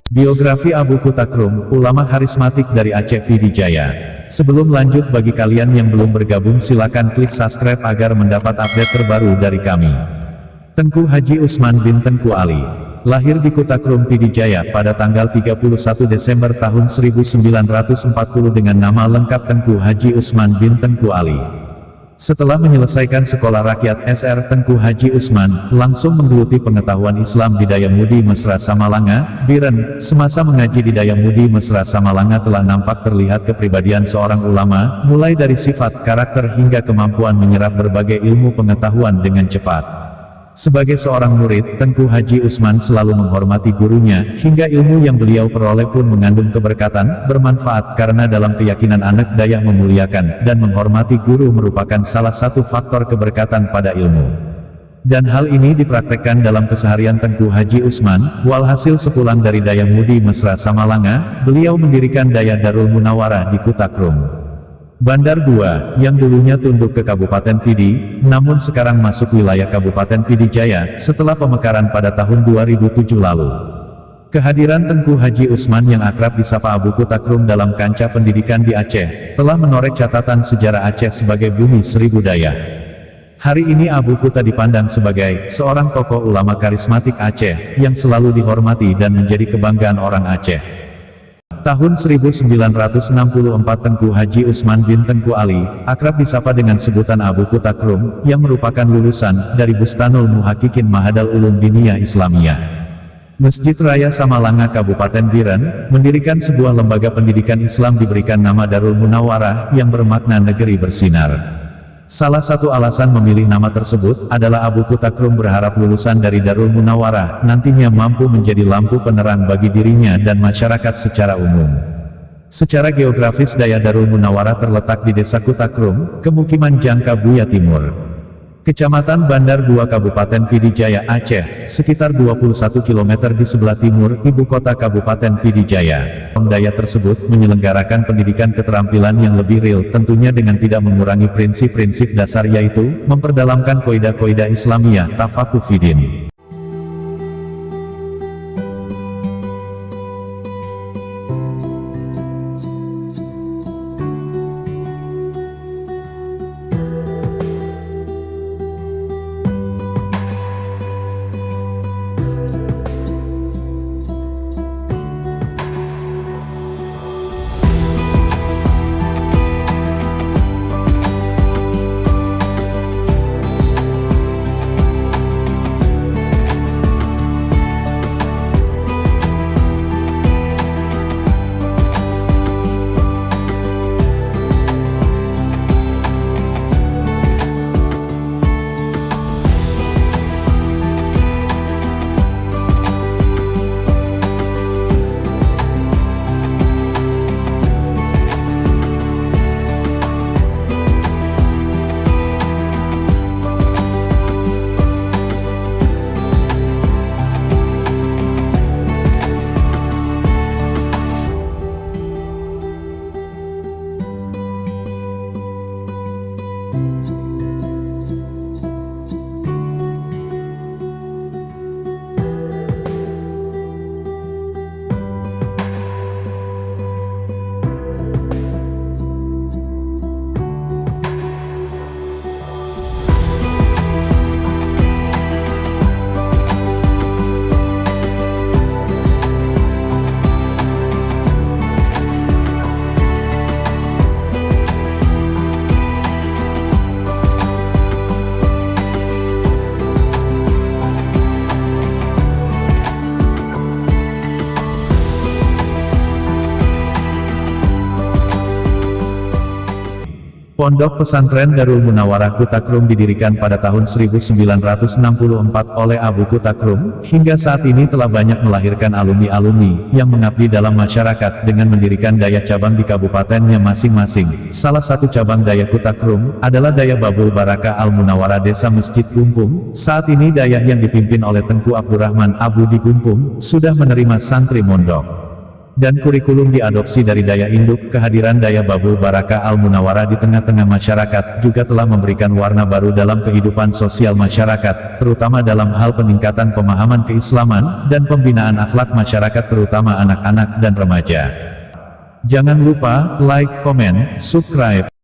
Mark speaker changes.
Speaker 1: Biografi Abu Qutakrum, ulama karismatik dari Aceh Pidijaya. Sebelum lanjut, bagi kalian yang belum bergabung silakan klik subscribe agar mendapat update terbaru dari kami. Tengku Haji Usman bin Tengku Ali. Lahir di Qutakrum Pidijaya pada tanggal 31 Desember tahun 1940 dengan nama lengkap Tengku Haji Usman bin Tengku Ali. Setelah menyelesaikan sekolah rakyat SR Tengku Haji Usman, langsung menggeluti pengetahuan Islam di Dayamudi Mesra Samalanga, Biren. Semasa mengaji di Dayamudi Mesra Samalanga telah nampak terlihat kepribadian seorang ulama, mulai dari sifat, karakter hingga kemampuan menyerap berbagai ilmu pengetahuan dengan cepat. Sebagai seorang murid, Tengku Haji Usman selalu menghormati gurunya, hingga ilmu yang beliau peroleh pun mengandung keberkatan, bermanfaat, karena dalam keyakinan anak Dayak memuliakan dan menghormati guru merupakan salah satu faktor keberkatan pada ilmu. Dan hal ini dipraktekkan dalam keseharian Tengku Haji Usman. Walhasil sepulang dari Dayamudi Mesra Samalanga, beliau mendirikan Daya Darul Munawarah di Qutakrum. Bandar 2, yang dulunya tunduk ke Kabupaten Pidi, namun sekarang masuk wilayah Kabupaten Pidijaya, setelah pemekaran pada tahun 2007 lalu. Kehadiran Tengku Haji Usman yang akrab disapa Abu Qutakrum dalam kancah pendidikan di Aceh, telah menoreh catatan sejarah Aceh sebagai bumi seribu daya. Hari ini Abu Quta dipandang sebagai seorang tokoh ulama karismatik Aceh, yang selalu dihormati dan menjadi kebanggaan orang Aceh. Tahun 1964 Tengku Haji Usman bin Tengku Ali, akrab disapa dengan sebutan Abu Qutakrum, yang merupakan lulusan dari Bustanul Muhaqqiqin Mahadal Ulum Diniyah Islamiyah Masjid Raya Samalanga Kabupaten Biren, mendirikan sebuah lembaga pendidikan Islam diberikan nama Darul Munawarah, yang bermakna negeri bersinar. Salah satu alasan memilih nama tersebut adalah Abu Qutakrum berharap lulusan dari Darul Munawarah nantinya mampu menjadi lampu penerang bagi dirinya dan masyarakat secara umum. Secara geografis Daya Darul Munawarah terletak di Desa Qutakrum, Kemukiman Jangka Buya Timur, Kecamatan Bandar 2 Kabupaten Pidijaya Aceh, sekitar 21 km di sebelah timur ibu kota Kabupaten Pidijaya. Daya tersebut menyelenggarakan pendidikan keterampilan yang lebih real, tentunya dengan tidak mengurangi prinsip-prinsip dasar, yaitu memperdalamkan kaidah-kaidah Islamiyah, tafakuh fiddin. Pondok Pesantren Darul Munawarah Qutakrum didirikan pada tahun 1964 oleh Abu Qutakrum, hingga saat ini telah banyak melahirkan alumni-alumni yang mengabdi dalam masyarakat dengan mendirikan daya cabang di kabupatennya masing-masing. Salah satu cabang daya Qutakrum adalah Daya Babul Baraka Al-Munawarah Desa Masjid Gumpung. Saat ini daya yang dipimpin oleh Tengku Abdurrahman Abu di Gumpung sudah menerima santri mondok. dan kurikulum diadopsi dari daya induk. Kehadiran Daya Babul Barakah Al-Munawwarah di tengah-tengah masyarakat juga telah memberikan warna baru dalam kehidupan sosial masyarakat, terutama dalam hal peningkatan pemahaman keislaman dan pembinaan akhlak masyarakat terutama anak-anak dan remaja. Jangan lupa like, komen, subscribe.